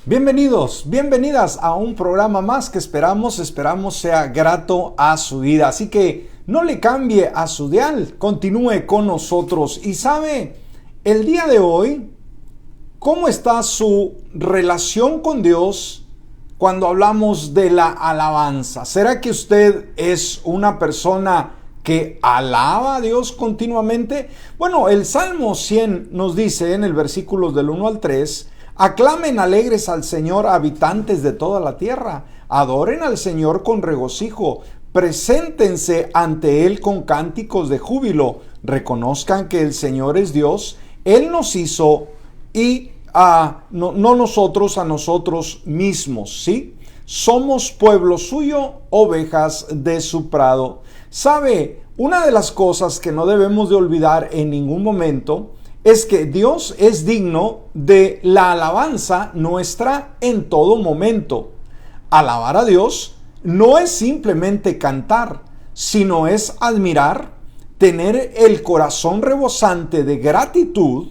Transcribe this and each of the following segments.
Bienvenidos, bienvenidas a un programa más que esperamos sea grato a su vida. Así que no le cambie a su dial, continúe con nosotros. Y sabe, el día de hoy, ¿cómo está su relación con Dios cuando hablamos de la alabanza? ¿Será que usted es una persona que alaba a Dios continuamente? Bueno, el Salmo 100 nos dice en el versículo del 1 al 3: aclamen alegres al Señor, habitantes de toda la tierra. Adoren al Señor con regocijo. Preséntense ante Él con cánticos de júbilo. Reconozcan que el Señor es Dios. Él nos hizo y no nosotros a nosotros mismos, ¿sí? Somos pueblo suyo, ovejas de su prado. ¿Sabe? Una de las cosas que no debemos de olvidar en ningún momento es que Dios es digno de la alabanza nuestra en todo momento. Alabar a Dios no es simplemente cantar, sino es admirar, tener el corazón rebosante de gratitud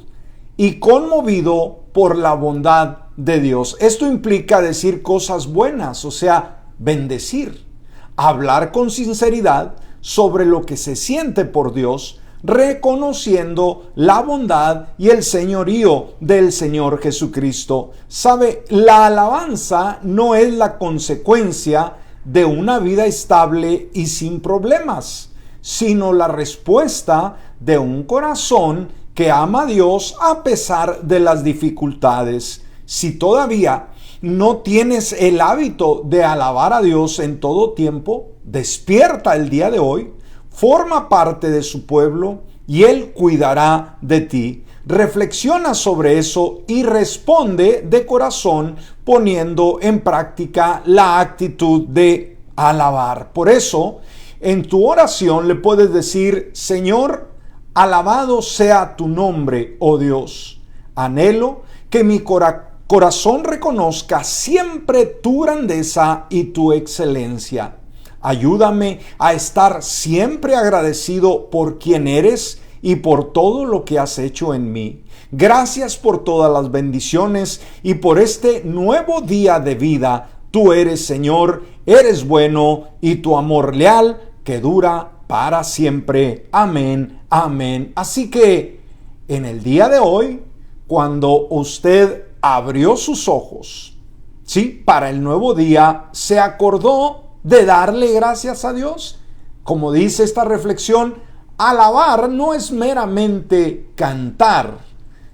y conmovido por la bondad de Dios. Esto implica decir cosas buenas, o sea, bendecir, hablar con sinceridad sobre lo que se siente por Dios, reconociendo la bondad y el señorío del Señor Jesucristo. ¿Sabe? La alabanza no es la consecuencia de una vida estable y sin problemas, sino la respuesta de un corazón que ama a Dios a pesar de las dificultades. Si todavía no tienes el hábito de alabar a Dios en todo tiempo, despierta el día de hoy. Forma parte de su pueblo y Él cuidará de ti. Reflexiona sobre eso y responde de corazón poniendo en práctica la actitud de alabar. Por eso, en tu oración le puedes decir: Señor, alabado sea tu nombre, oh Dios. Anhelo que mi corazón reconozca siempre tu grandeza y tu excelencia. Ayúdame a estar siempre agradecido por quien eres y por todo lo que has hecho en mí. Gracias por todas las bendiciones y por este nuevo día de vida. Tú eres, Señor, eres bueno y tu amor leal que dura para siempre. Amén, amén. Así que en el día de hoy, cuando usted abrió sus ojos, ¿sí?, para el nuevo día, se acordó de darle gracias a Dios. Como dice esta reflexión, alabar no es meramente cantar,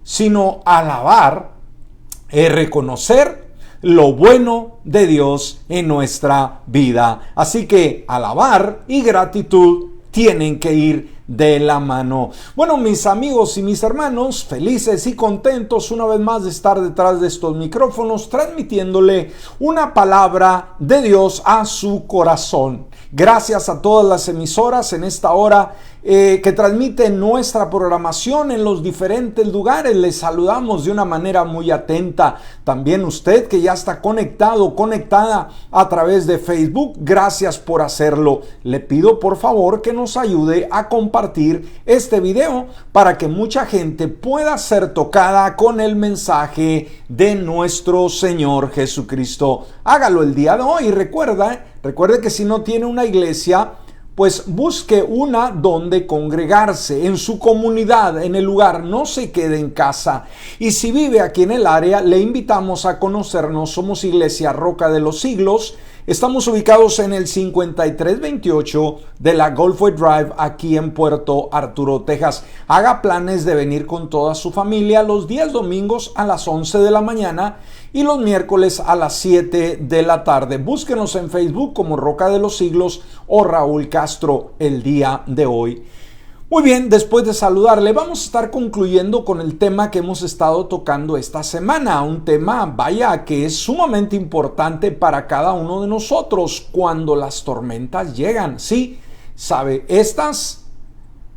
sino alabar es reconocer lo bueno de Dios en nuestra vida. Así que alabar y gratitud tienen que ir de la mano. Bueno, mis amigos y mis hermanos, felices y contentos una vez más de estar detrás de estos micrófonos, transmitiéndole una palabra de Dios a su corazón. Gracias a todas las emisoras en esta hora que transmiten nuestra programación en los diferentes lugares. Les saludamos de una manera muy atenta. También usted que ya está conectado, conectada a través de Facebook, gracias por hacerlo. Le pido por favor que nos ayude a compartir este video para que mucha gente pueda ser tocada con el mensaje de nuestro Señor Jesucristo. Hágalo el día de hoy y recuerde que si no tiene una iglesia, pues busque una donde congregarse, en su comunidad, en el lugar, no se quede en casa. Y si vive aquí en el área, le invitamos a conocernos. Somos Iglesia Roca de los Siglos. Estamos ubicados en el 5328 de la Gulfway Drive, aquí en Puerto Arturo, Texas. Haga planes de venir con toda su familia los días domingos a las 11 de la mañana y los miércoles a las 7 de la tarde. Búsquenos en Facebook como Roca de los Siglos o Raúl Castro el día de hoy. Muy bien, después de saludarle, vamos a estar concluyendo con el tema que hemos estado tocando esta semana. Un tema, vaya, que es sumamente importante para cada uno de nosotros cuando las tormentas llegan. Sí, sabe, estas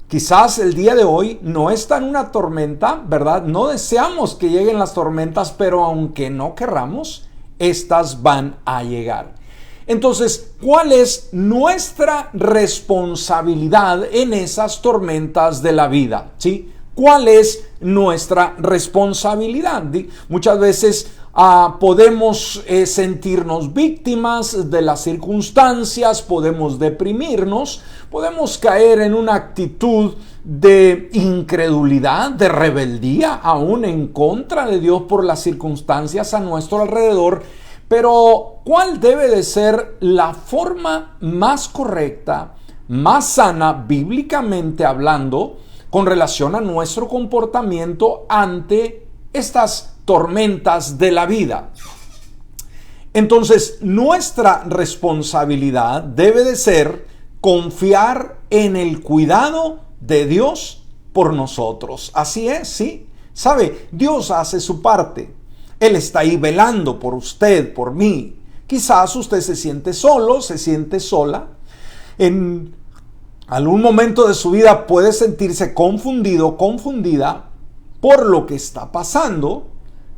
quizás el día de hoy no están una tormenta, ¿verdad? No deseamos que lleguen las tormentas, pero aunque no querramos, estas van a llegar. Entonces, ¿cuál es nuestra responsabilidad en esas tormentas de la vida? ¿Sí? ¿Cuál es nuestra responsabilidad? Muchas veces Podemos sentirnos víctimas de las circunstancias, podemos deprimirnos, podemos caer en una actitud de incredulidad, de rebeldía, aún en contra de Dios por las circunstancias a nuestro alrededor. Pero, ¿cuál debe de ser la forma más correcta, más sana, bíblicamente hablando, con relación a nuestro comportamiento ante estas tormentas de la vida? Entonces, nuestra responsabilidad debe de ser confiar en el cuidado de Dios por nosotros. Así es, ¿sí? ¿Sabe? Dios hace su parte. Él está ahí velando por usted, por mí. Quizás usted se siente solo, se siente sola. En algún momento de su vida puede sentirse confundido, confundida por lo que está pasando.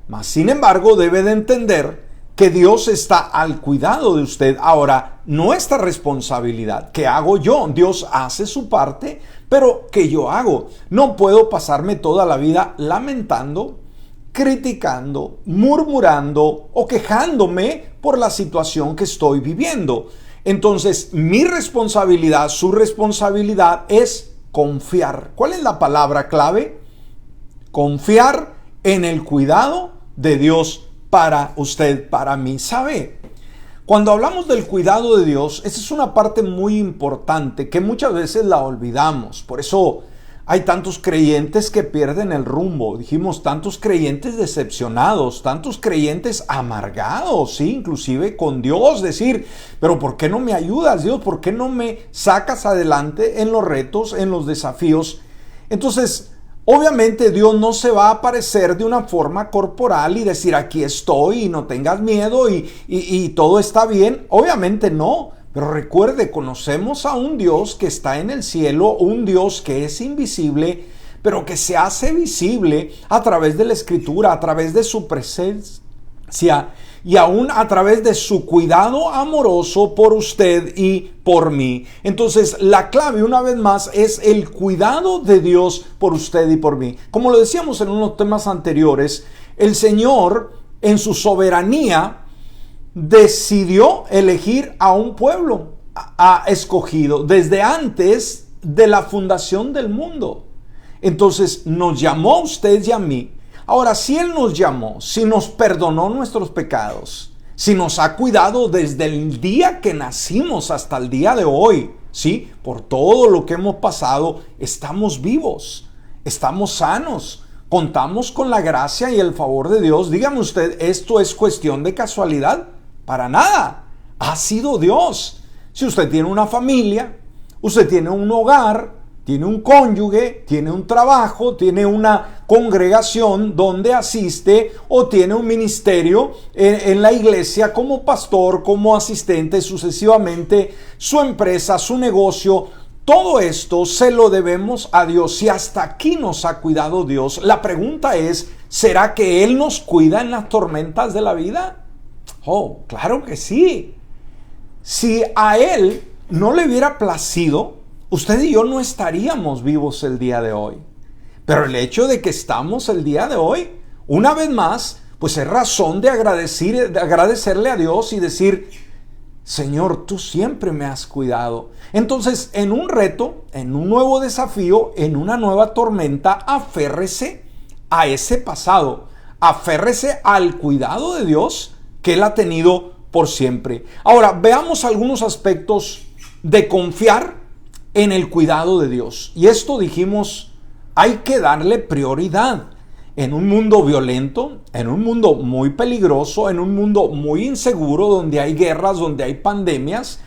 Mas, sin embargo, debe de entender que Dios está al cuidado de usted. Ahora, nuestra responsabilidad, ¿qué hago yo? Dios hace su parte, pero ¿qué yo hago? No puedo pasarme toda la vida lamentando, criticando, murmurando o quejándome por la situación que estoy viviendo. Entonces, mi responsabilidad, su responsabilidad es confiar. ¿Cuál es la palabra clave? Confiar en el cuidado de Dios para usted, para mí. ¿Sabe? Cuando hablamos del cuidado de Dios, esa es una parte muy importante que muchas veces la olvidamos. Por eso hay tantos creyentes que pierden el rumbo. Dijimos, tantos creyentes decepcionados, tantos creyentes amargados, ¿sí? Inclusive con Dios, decir, pero ¿por qué no me ayudas, Dios? ¿Por qué no me sacas adelante en los retos, en los desafíos? Entonces, obviamente Dios no se va a aparecer de una forma corporal y decir, aquí estoy y no tengas miedo y todo está bien. Obviamente no. Pero recuerde, conocemos a un Dios que está en el cielo, un Dios que es invisible, pero que se hace visible a través de la Escritura, a través de su presencia y aún a través de su cuidado amoroso por usted y por mí. Entonces, la clave, una vez más, es el cuidado de Dios por usted y por mí. Como lo decíamos en unos temas anteriores, el Señor, en su soberanía, decidió elegir a un pueblo escogido desde antes de la fundación del mundo. Entonces nos llamó a usted y a mí. Ahora, si Él nos llamó, si nos perdonó nuestros pecados, si nos ha cuidado desde el día que nacimos hasta el día de hoy, ¿sí? Por todo lo que hemos pasado, estamos vivos, estamos sanos, contamos con la gracia y el favor de Dios. Dígame usted, ¿esto es cuestión de casualidad? Para nada, ha sido Dios. Si usted tiene una familia, usted tiene un hogar, tiene un cónyuge, tiene un trabajo, tiene una congregación donde asiste o tiene un ministerio en la iglesia como pastor, como asistente, sucesivamente, su empresa, su negocio, todo esto se lo debemos a Dios. Si hasta aquí nos ha cuidado Dios, la pregunta es, ¿será que Él nos cuida en las tormentas de la vida? Oh, claro que sí. Si a Él no le hubiera placido, usted y yo no estaríamos vivos el día de hoy. Pero el hecho de que estamos el día de hoy, una vez más, pues es razón de agradecerle a Dios y decir, Señor, tú siempre me has cuidado. Entonces, en un reto, en un nuevo desafío, en una nueva tormenta, aférrese a ese pasado. Aférrese al cuidado de Dios que Él ha tenido por siempre. Ahora, veamos algunos aspectos de confiar en el cuidado de Dios. Y esto dijimos, hay que darle prioridad. En un mundo violento, en un mundo muy peligroso, en un mundo muy inseguro, donde hay guerras, donde hay pandemias,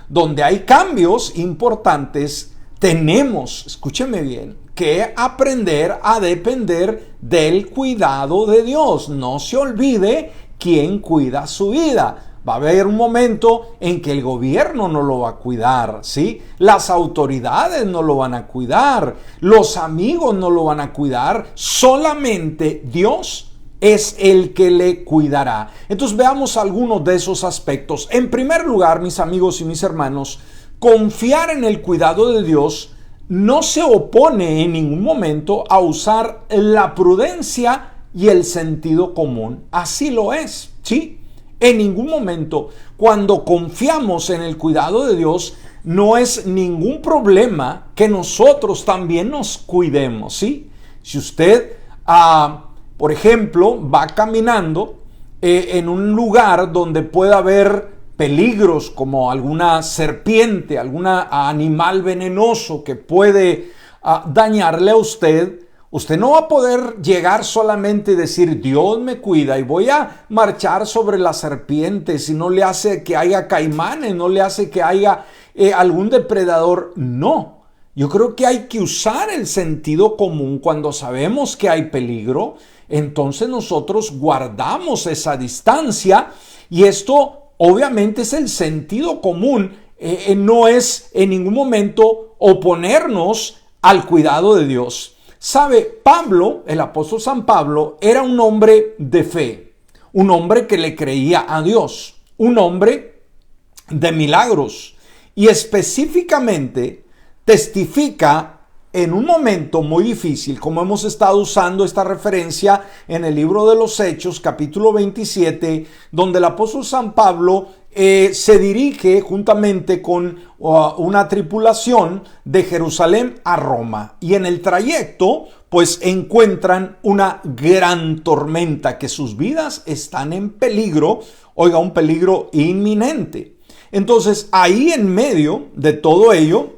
donde hay cambios importantes, tenemos, escúcheme bien, que aprender a depender del cuidado de Dios. No se olvide quién cuida su vida. Va a haber un momento en que el gobierno no lo va a cuidar, ¿sí? Las autoridades no lo van a cuidar, los amigos no lo van a cuidar, solamente Dios es el que le cuidará. Entonces veamos algunos de esos aspectos. En primer lugar, mis amigos y mis hermanos, confiar en el cuidado de Dios no se opone en ningún momento a usar la prudencia y el sentido común. Así lo es, ¿sí? En ningún momento, cuando confiamos en el cuidado de Dios, no es ningún problema que nosotros también nos cuidemos, ¿sí? Si usted, por ejemplo, va caminando en un lugar donde pueda haber peligros como alguna serpiente, algún animal venenoso que puede dañarle a usted, usted no va a poder llegar solamente y decir Dios me cuida y voy a marchar sobre la serpiente si no le hace que haya caimanes, no le hace que haya algún depredador. No, yo creo que hay que usar el sentido común cuando sabemos que hay peligro. Entonces nosotros guardamos esa distancia y esto obviamente es el sentido común, no es en ningún momento oponernos al cuidado de Dios. Sabe, Pablo, el apóstol San Pablo, era un hombre de fe, un hombre que le creía a Dios, un hombre de milagros y específicamente testifica en un momento muy difícil, como hemos estado usando esta referencia en el libro de los Hechos, capítulo 27, donde el apóstol San Pablo se dirige juntamente con una tripulación de Jerusalén a Roma. Y en el trayecto, pues encuentran una gran tormenta, que sus vidas están en peligro, oiga, un peligro inminente. Entonces, ahí en medio de todo ello,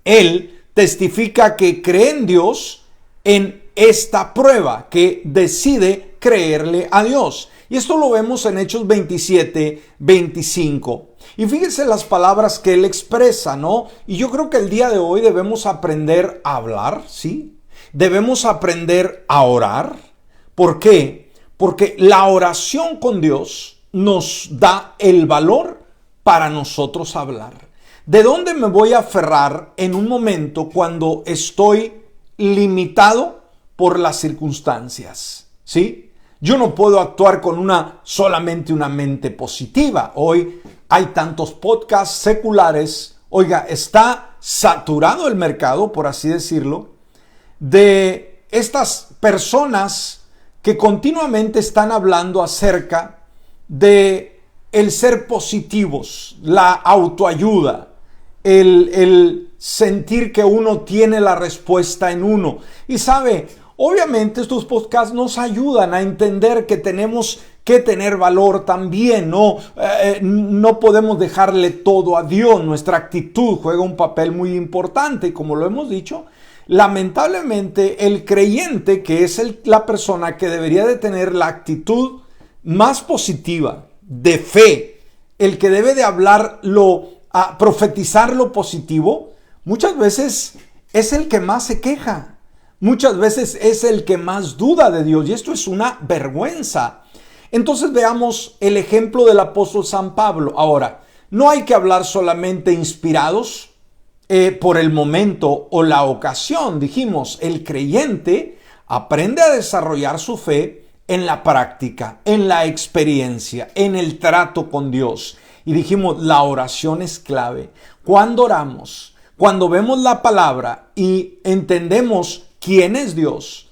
él testifica que cree en Dios en esta prueba, que decide creerle a Dios. Y esto lo vemos en Hechos 27, 25. Y fíjense las palabras que él expresa, ¿no? Y yo creo que el día de hoy debemos aprender a hablar, ¿sí? Debemos aprender a orar. ¿Por qué? Porque la oración con Dios nos da el valor para nosotros hablar. ¿De dónde me voy a aferrar en un momento cuando estoy limitado por las circunstancias? ¿Sí? Yo no puedo actuar con solamente una mente positiva. Hoy hay tantos podcasts seculares. Oiga, está saturado el mercado, por así decirlo, de estas personas que continuamente están hablando acerca de el ser positivos, la autoayuda, el sentir que uno tiene la respuesta en uno. Y sabe, obviamente estos podcasts nos ayudan a entender que tenemos que tener valor también, ¿no? No podemos dejarle todo a Dios. Nuestra actitud juega un papel muy importante y como lo hemos dicho, lamentablemente el creyente, que es la persona que debería de tener la actitud más positiva, de fe, el que debe de a profetizar lo positivo, muchas veces es el que más se queja, muchas veces es el que más duda de Dios, y esto es una vergüenza. Entonces veamos el ejemplo del apóstol San Pablo. Ahora, no hay que hablar solamente inspirados por el momento o la ocasión. Dijimos, el creyente aprende a desarrollar su fe en la práctica, en la experiencia, en el trato con Dios. Y dijimos, la oración es clave. Cuando oramos, cuando vemos la palabra y entendemos quién es Dios,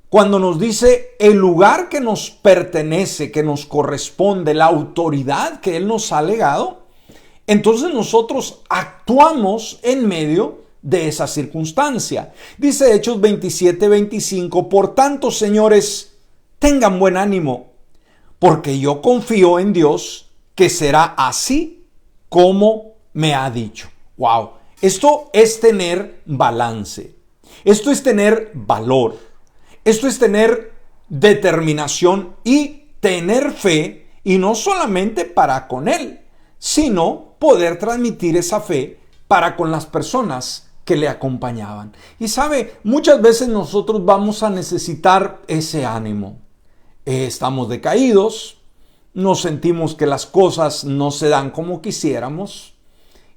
cuando nos dice el lugar que nos pertenece, que nos corresponde, la autoridad que Él nos ha legado, entonces nosotros actuamos en medio de esa circunstancia. Dice Hechos 27, 25, por tanto, señores, tengan buen ánimo, porque yo confío en Dios, que será así como me ha dicho. Wow, esto es tener balance, esto es tener valor, esto es tener determinación y tener fe, y no solamente para con Él, sino poder transmitir esa fe para con las personas que le acompañaban. Y sabe, muchas veces nosotros vamos a necesitar ese ánimo. Estamos decaídos, nos sentimos que las cosas no se dan como quisiéramos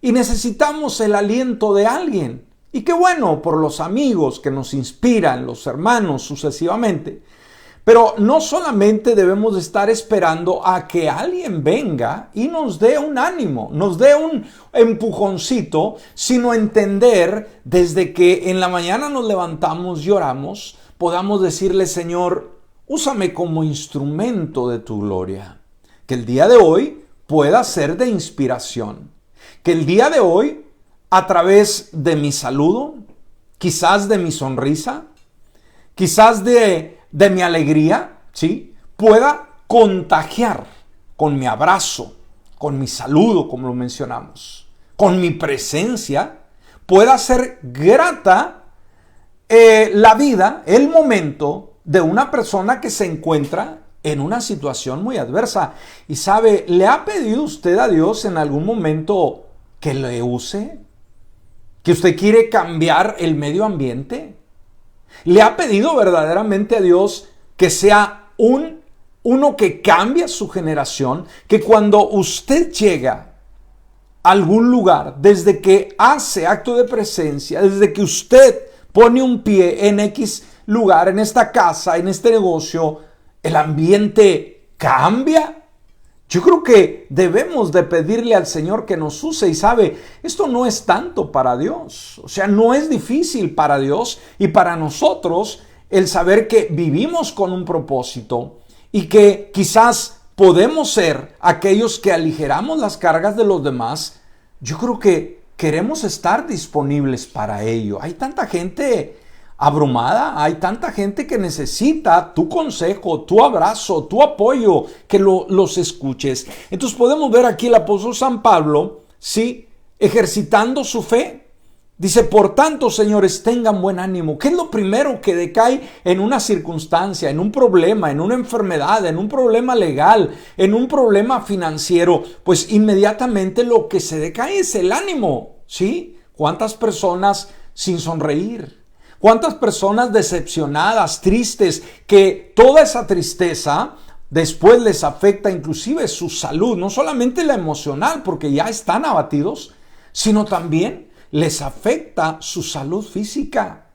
y necesitamos el aliento de alguien. Y qué bueno por los amigos que nos inspiran, los hermanos sucesivamente. Pero no solamente debemos de estar esperando a que alguien venga y nos dé un ánimo, nos dé un empujoncito, sino entender desde que en la mañana nos levantamos y oramos, podamos decirle, Señor, úsame como instrumento de tu gloria. Que el día de hoy pueda ser de inspiración. Que el día de hoy, a través de mi saludo, quizás de mi sonrisa, quizás de mi alegría, ¿sí?, pueda contagiar con mi abrazo, con mi saludo, como lo mencionamos, con mi presencia, pueda ser grata la vida, el momento de una persona que se encuentra en una situación muy adversa. Y sabe, ¿le ha pedido usted a Dios en algún momento que le use? ¿Que usted quiere cambiar el medio ambiente? ¿Le ha pedido verdaderamente a Dios que sea uno que cambie su generación? Que cuando usted llega a algún lugar, desde que hace acto de presencia, desde que usted pone un pie en X lugar, en esta casa, en este negocio, el ambiente cambia. Yo creo que debemos de pedirle al Señor que nos use. Y sabe, esto no es tanto para Dios. O sea, no es difícil para Dios y para nosotros el saber que vivimos con un propósito y que quizás podemos ser aquellos que aligeramos las cargas de los demás. Yo creo que queremos estar disponibles para ello. Hay tanta gente abrumada, hay tanta gente que necesita tu consejo, tu abrazo, tu apoyo, que los escuches. Entonces podemos ver aquí el apóstol San Pablo, ¿sí?, ejercitando su fe. Dice, por tanto, señores, tengan buen ánimo. ¿Qué es lo primero que decae en una circunstancia, en un problema, en una enfermedad, en un problema legal, en un problema financiero? Pues inmediatamente lo que se decae es el ánimo, ¿sí? ¿Cuántas personas sin sonreír? ¿Cuántas personas decepcionadas, tristes, que toda esa tristeza después les afecta inclusive su salud, no solamente la emocional, porque ya están abatidos, sino también les afecta su salud física?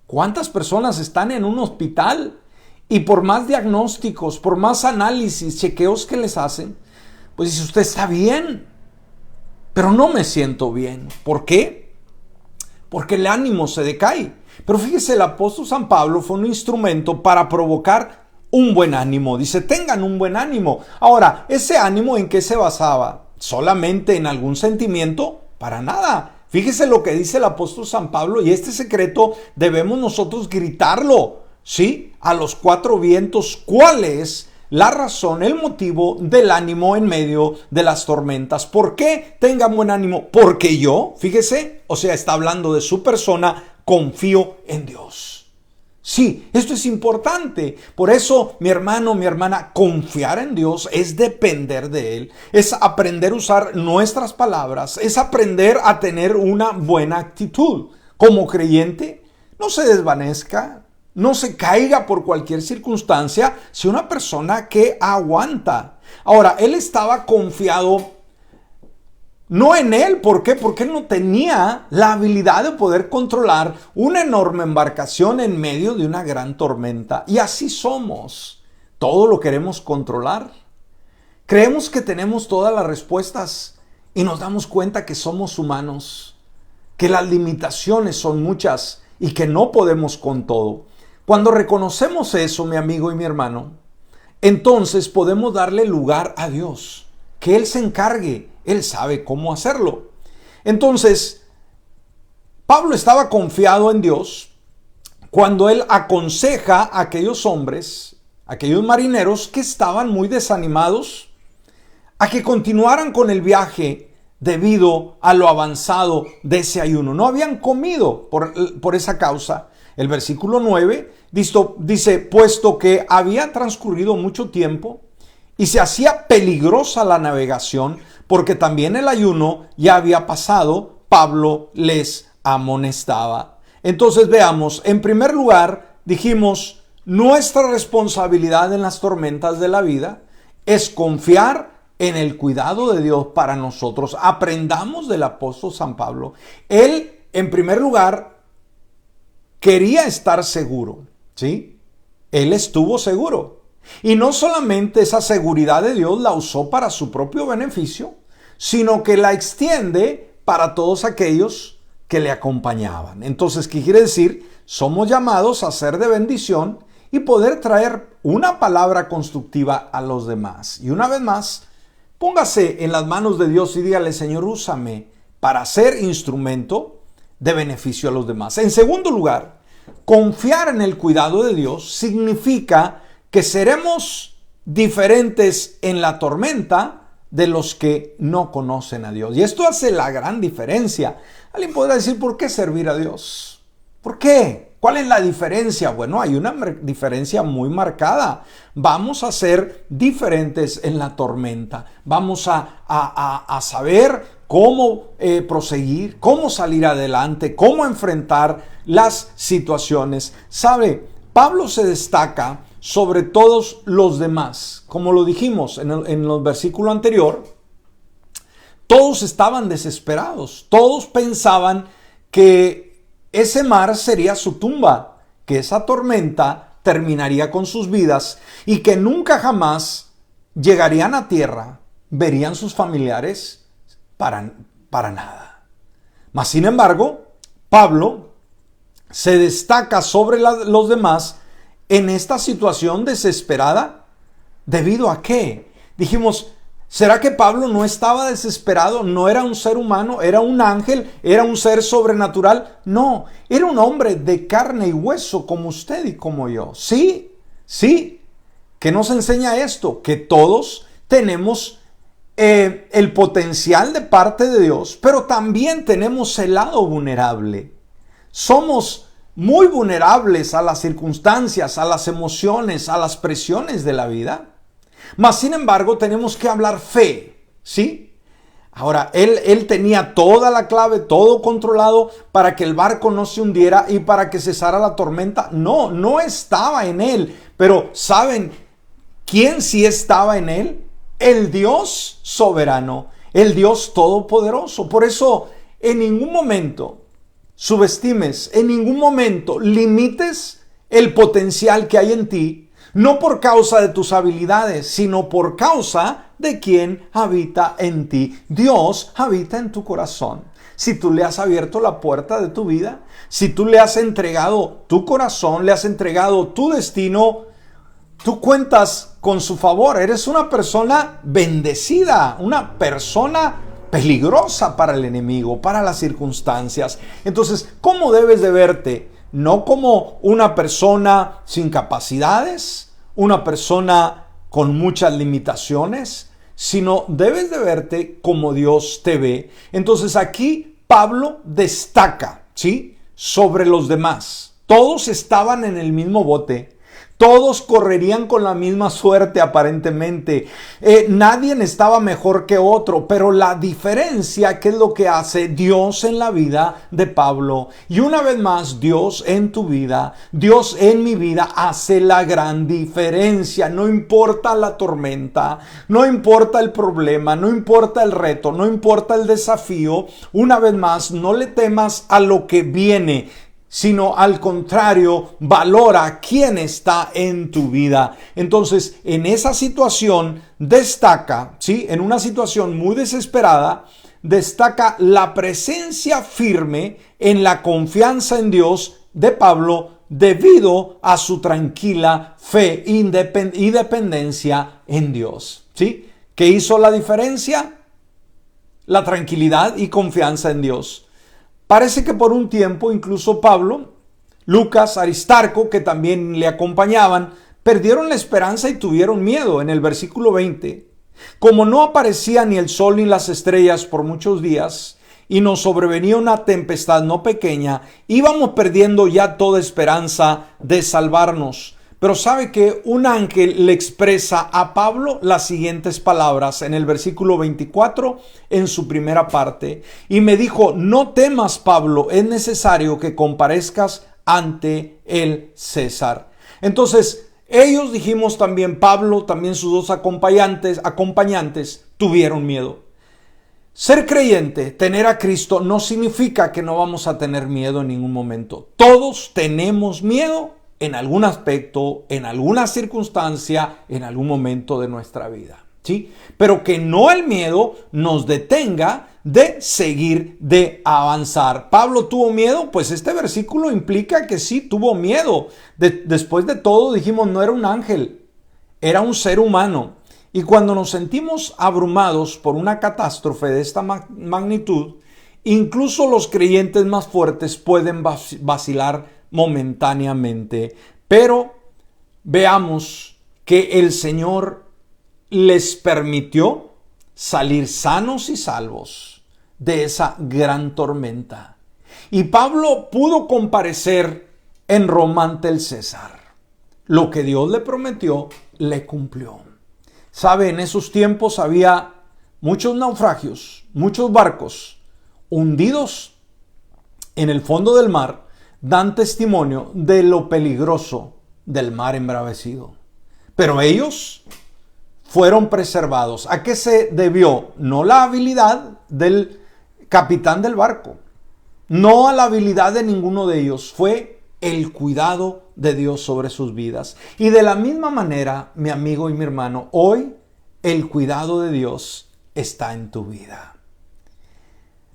¿Cuántas personas están en un hospital y por más diagnósticos, por más análisis, chequeos que les hacen, pues dice, usted está bien, pero no me siento bien? ¿Por qué? Porque el ánimo se decae. Pero fíjese, el apóstol San Pablo fue un instrumento para provocar un buen ánimo. Dice, tengan un buen ánimo. Ahora, ¿ese ánimo en qué se basaba? ¿Solamente en algún sentimiento? Para nada. Fíjese lo que dice el apóstol San Pablo, y este secreto debemos nosotros gritarlo, ¿sí?, a los cuatro vientos. ¿Cuál es la razón, el motivo del ánimo en medio de las tormentas? ¿Por qué tengan buen ánimo? Porque yo, fíjese, o sea, está hablando de su persona, confío en Dios. Sí, esto es importante. Por eso, mi hermano, mi hermana, confiar en Dios es depender de Él, es aprender a usar nuestras palabras, es aprender a tener una buena actitud. Como creyente, no se desvanezca, no se caiga por cualquier circunstancia, si una persona que aguanta. Ahora, él estaba confiado no en él. ¿Por qué? Porque él no tenía la habilidad de poder controlar una enorme embarcación en medio de una gran tormenta. Y así somos. Todo lo queremos controlar. Creemos que tenemos todas las respuestas y nos damos cuenta que somos humanos, que las limitaciones son muchas y que no podemos con todo. Cuando reconocemos eso, mi amigo y mi hermano, entonces podemos darle lugar a Dios, que Él se encargue. Él sabe cómo hacerlo. Entonces, Pablo estaba confiado en Dios cuando él aconseja a aquellos hombres, aquellos marineros que estaban muy desanimados, a que continuaran con el viaje debido a lo avanzado de ese ayuno. No habían comido por esa causa. El versículo 9 dice, puesto que había transcurrido mucho tiempo y se hacía peligrosa la navegación, porque también el ayuno ya había pasado, Pablo les amonestaba. Entonces veamos, en primer lugar, dijimos, nuestra responsabilidad en las tormentas de la vida es confiar en el cuidado de Dios para nosotros. Aprendamos del apóstol San Pablo. Él, en primer lugar, quería estar seguro, ¿sí? Él estuvo seguro. Y no solamente esa seguridad de Dios la usó para su propio beneficio, sino que la extiende para todos aquellos que le acompañaban. Entonces, ¿qué quiere decir? Somos llamados a ser de bendición y poder traer una palabra constructiva a los demás. Y una vez más, póngase en las manos de Dios y dígale: Señor, úsame para ser instrumento de beneficio a los demás. En segundo lugar, confiar en el cuidado de Dios significa que seremos diferentes en la tormenta de los que no conocen a Dios. Y esto hace la gran diferencia. Alguien podrá decir: ¿por qué servir a Dios? ¿Por qué? ¿Cuál es la diferencia? Bueno, hay una diferencia muy marcada. Vamos a ser diferentes en la tormenta. Vamos a saber cómo proseguir, cómo salir adelante, cómo enfrentar las situaciones. ¿Sabe? Pablo se destaca sobre todos los demás. Como lo dijimos en el versículo anterior, todos estaban desesperados. Todos pensaban que ese mar sería su tumba, que esa tormenta terminaría con sus vidas y que nunca jamás llegarían a tierra, verían sus familiares para nada. Mas, sin embargo, Pablo se destaca sobre los demás en esta situación desesperada. ¿Debido a qué? Dijimos, ¿será que Pablo no estaba desesperado? ¿No era un ser humano? ¿Era un ángel? ¿Era un ser sobrenatural? No, era un hombre de carne y hueso como usted y como yo. Sí, sí. ¿Qué nos enseña esto? Que todos tenemos el potencial de parte de Dios, pero también tenemos el lado vulnerable. Somos muy vulnerables a las circunstancias, a las emociones, a las presiones de la vida. Mas, sin embargo, tenemos que hablar fe, ¿sí? Ahora, él tenía toda la clave, todo controlado para que el barco no se hundiera y para que cesara la tormenta. No, no estaba en él. Pero, ¿saben quién sí estaba en él? El Dios soberano, el Dios todopoderoso. Por eso, en ningún momento subestimes, en ningún momento limites el potencial que hay en ti. No por causa de tus habilidades, sino por causa de quien habita en ti. Dios habita en tu corazón. Si tú le has abierto la puerta de tu vida, si tú le has entregado tu corazón, le has entregado tu destino, tú cuentas con su favor. Eres una persona bendecida, una persona peligrosa para el enemigo, para las circunstancias. Entonces, ¿cómo debes de verte? No como una persona sin capacidades, una persona con muchas limitaciones, sino debes de verte como Dios te ve. Entonces aquí Pablo destaca, ¿sí?, sobre los demás. Todos estaban en el mismo bote. Todos correrían con la misma suerte aparentemente. Nadie estaba mejor que otro, pero la diferencia, ¿qué es lo que hace Dios en la vida de Pablo? Y una vez más, Dios en tu vida, Dios en mi vida hace la gran diferencia. No importa la tormenta, no importa el problema, no importa el reto, no importa el desafío. Una vez más, no le temas a lo que viene, sino al contrario, valora quién está en tu vida. Entonces, en esa situación destaca, ¿sí?, en una situación muy desesperada, destaca la presencia firme en la confianza en Dios de Pablo debido a su tranquila fe y dependencia en Dios, ¿sí? ¿Qué hizo la diferencia? La tranquilidad y confianza en Dios. Parece que por un tiempo incluso Pablo, Lucas, Aristarco, que también le acompañaban, perdieron la esperanza y tuvieron miedo. En el versículo 20, como no aparecía ni el sol ni las estrellas por muchos días y nos sobrevenía una tempestad no pequeña, íbamos perdiendo ya toda esperanza de salvarnos. Pero sabe que un ángel le expresa a Pablo las siguientes palabras en el versículo 24, en su primera parte. Y me dijo: no temas, Pablo, es necesario que comparezcas ante el César. Entonces, ellos, dijimos también, Pablo, también sus dos acompañantes, tuvieron miedo. Ser creyente, tener a Cristo, no significa que no vamos a tener miedo en ningún momento. Todos tenemos miedo en algún aspecto, en alguna circunstancia, en algún momento de nuestra vida, ¿sí? Pero que no el miedo nos detenga de seguir, de avanzar. ¿Pablo tuvo miedo? Pues este versículo implica que sí, tuvo miedo. Después de todo, dijimos, no era un ángel, era un ser humano. Y cuando nos sentimos abrumados por una catástrofe de esta magnitud, incluso los creyentes más fuertes pueden vacilar momentáneamente. Pero veamos que el Señor les permitió salir sanos y salvos de esa gran tormenta. Y Pablo pudo comparecer en Roma ante el César. Lo que Dios le prometió, le cumplió. Sabe, en esos tiempos había muchos naufragios, muchos barcos hundidos en el fondo del mar, dan testimonio de lo peligroso del mar embravecido. Pero ellos fueron preservados. ¿A qué se debió? No la habilidad del capitán del barco, no a la habilidad de ninguno de ellos, fue el cuidado de Dios sobre sus vidas. Y de la misma manera, mi amigo y mi hermano, hoy el cuidado de Dios está en tu vida.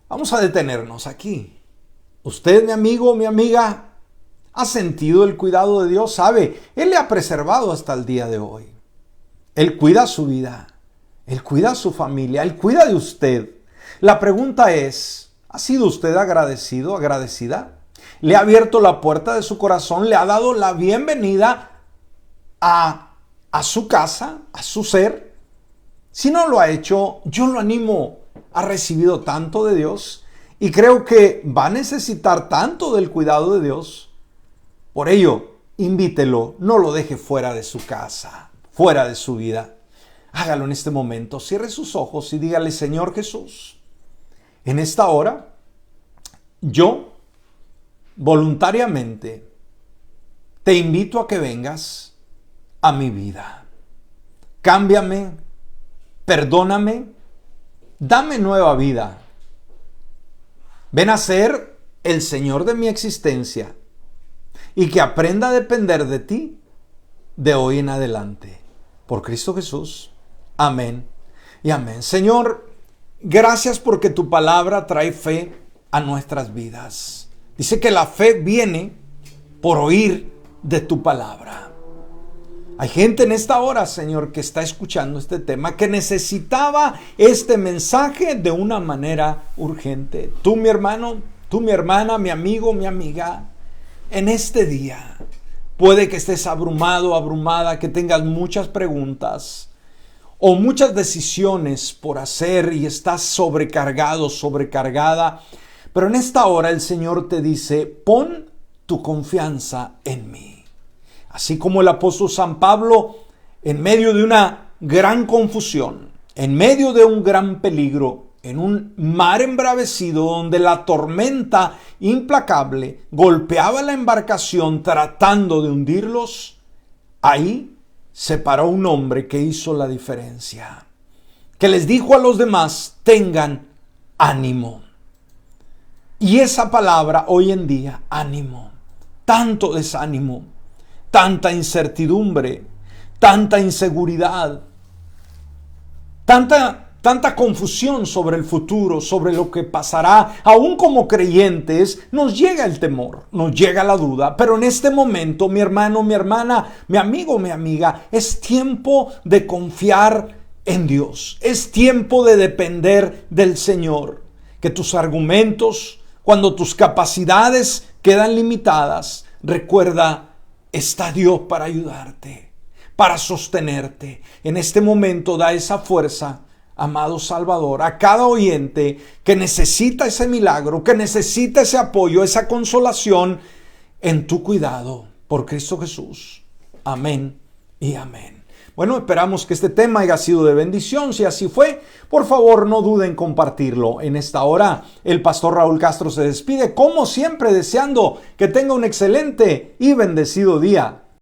Vamos a detenernos aquí. Usted, mi amigo, mi amiga, ha sentido el cuidado de Dios, sabe, Él le ha preservado hasta el día de hoy. Él cuida su vida, Él cuida a su familia, Él cuida de usted. La pregunta es, ¿ha sido usted agradecido, agradecida? ¿Le ha abierto la puerta de su corazón? ¿Le ha dado la bienvenida a su casa, a su ser? Si no lo ha hecho, yo lo animo. Ha recibido tanto de Dios y creo que va a necesitar tanto del cuidado de Dios. Por ello, invítelo, no lo deje fuera de su casa, fuera de su vida. Hágalo en este momento, cierre sus ojos y dígale: Señor Jesús, en esta hora, yo voluntariamente te invito a que vengas a mi vida. Cámbiame, perdóname, dame nueva vida. Ven a ser el Señor de mi existencia y que aprenda a depender de ti de hoy en adelante. Por Cristo Jesús. Amén y amén. Señor, gracias porque tu palabra trae fe a nuestras vidas. Dice que la fe viene por oír de tu palabra. Hay gente en esta hora, Señor, que está escuchando este tema, que necesitaba este mensaje de una manera urgente. Tú, mi hermano, tú, mi hermana, mi amigo, mi amiga, en este día puede que estés abrumado, abrumada, que tengas muchas preguntas o muchas decisiones por hacer y estás sobrecargado, sobrecargada. Pero en esta hora el Señor te dice: pon tu confianza en mí. Así como el apóstol San Pablo, en medio de una gran confusión, en medio de un gran peligro, en un mar embravecido donde la tormenta implacable golpeaba la embarcación tratando de hundirlos, ahí se paró un hombre que hizo la diferencia, que les dijo a los demás: tengan ánimo. Y esa palabra hoy en día, ánimo, tanto desánimo, tanta incertidumbre, tanta inseguridad, tanta confusión sobre el futuro, sobre lo que pasará. Aún como creyentes nos llega el temor, nos llega la duda. Pero en este momento, mi hermano, mi hermana, mi amigo, mi amiga, es tiempo de confiar en Dios. Es tiempo de depender del Señor. Que tus argumentos, cuando tus capacidades quedan limitadas, recuerda: está Dios para ayudarte, para sostenerte. En este momento da esa fuerza, amado Salvador, a cada oyente que necesita ese milagro, que necesita ese apoyo, esa consolación en tu cuidado. Por Cristo Jesús. Amén y amén. Bueno, esperamos que este tema haya sido de bendición. Si así fue, por favor no duden en compartirlo. En esta hora, el pastor Raúl Castro se despide, como siempre, deseando que tenga un excelente y bendecido día.